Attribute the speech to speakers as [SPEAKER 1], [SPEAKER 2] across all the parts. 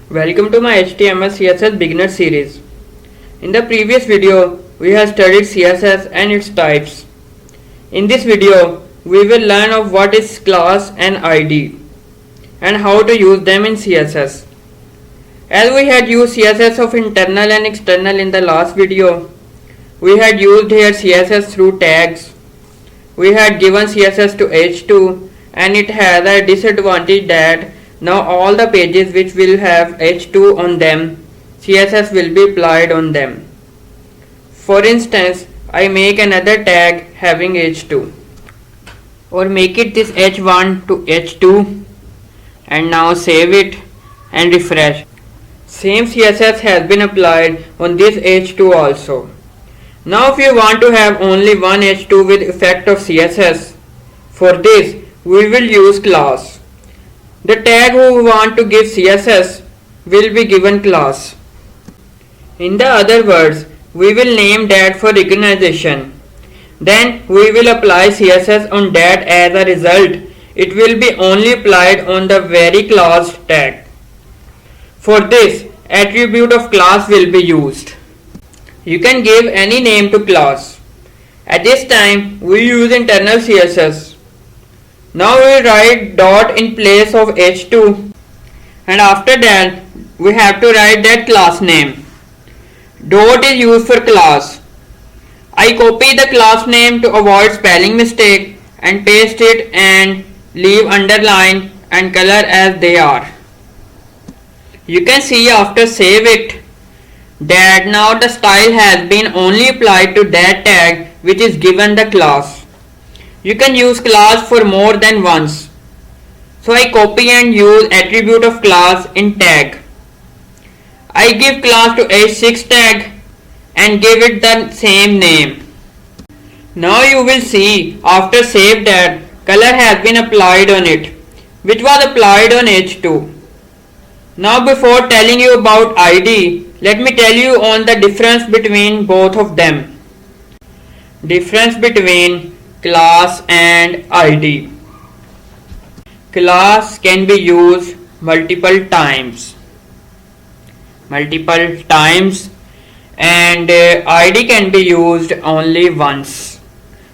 [SPEAKER 1] Welcome to my HTML CSS beginner series. In the previous video, we have studied CSS and its types. In this video, we will learn of what is class and ID and how to use them in CSS. As we had used CSS of internal and external in the last video, we had used here CSS through tags. We had given CSS to H2 and it has a disadvantage that now all the pages which will have H2 on them, CSS will be applied on them. For instance, I make another tag having H2 or make it this H1 to H2 and now save it and refresh. Same CSS has been applied on this H2 also. Now if you want to have only one H2 with effect of CSS, for this we will use class. The tag who want to give CSS will be given class. In the other words, we will name that for recognition. Then we will apply CSS on that. As a result, it will be only applied on the very class tag. For this, attribute of class will be used. You can give any name to class. At this time, we use internal CSS. Now we write dot in place of H2 and after that we have to write that class name. Dot is used for class. I copy the class name to avoid spelling mistake and paste it and leave underline and color as they are. You can see after save it that now the style has been only applied to that tag which is given the class. You can use class for more than once. So I copy and use attribute of class in tag. I give class to H6 tag and give it the same name. Now you will see after save that color has been applied on it, which was applied on H2. Now before telling you about ID, let me tell you on the difference between both of them. Difference between class and ID. Class can be used multiple times and ID can be used only once.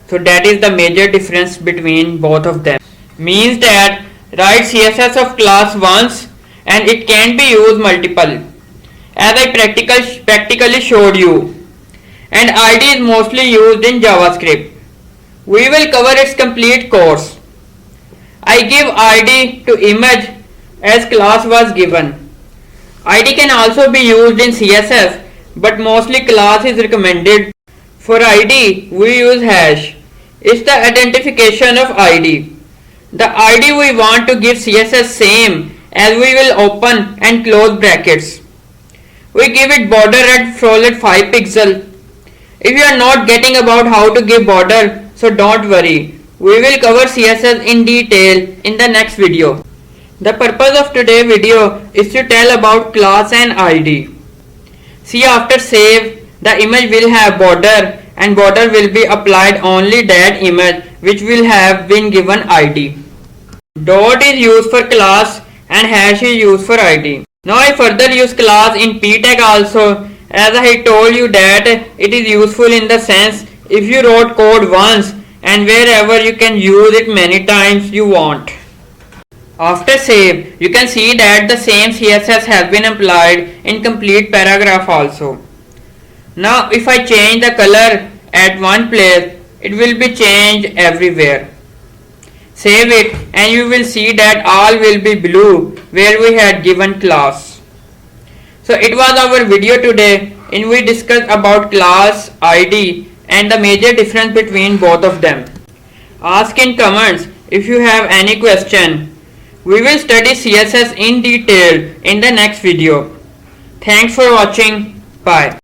[SPEAKER 1] So that is the major difference between both of them. Means that write CSS of class once and it can be used multiple, as I practically showed you. And ID is mostly used in JavaScript. We will cover its complete course. I give ID to image as class was given. ID can also be used in CSS, but mostly class is recommended. For ID, we use hash. It's the identification of ID. The ID we want to give CSS same as we will open and close brackets. We give it border at solid 5 pixel. If you are not getting about how to give border, so don't worry, we will cover CSS in detail in the next video. The purpose of today's video is to tell about class and ID. See, after save, the image will have border and border will be applied only that image which will have been given ID. Dot is used for class and hash is used for ID. Now I further use class in p tag also, as I told you that it is useful in the sense if you wrote code once and wherever you can use it many times you want. After save, you can see that the same CSS has been applied in complete paragraph also. Now if I change the color at one place, it will be changed everywhere. Save it and you will see that all will be blue where we had given class. So it was our video today in which we discussed about class, ID and the major difference between both of them. Ask in comments if you have any question. We will study CSS in detail in the next video. Thanks for watching. Bye.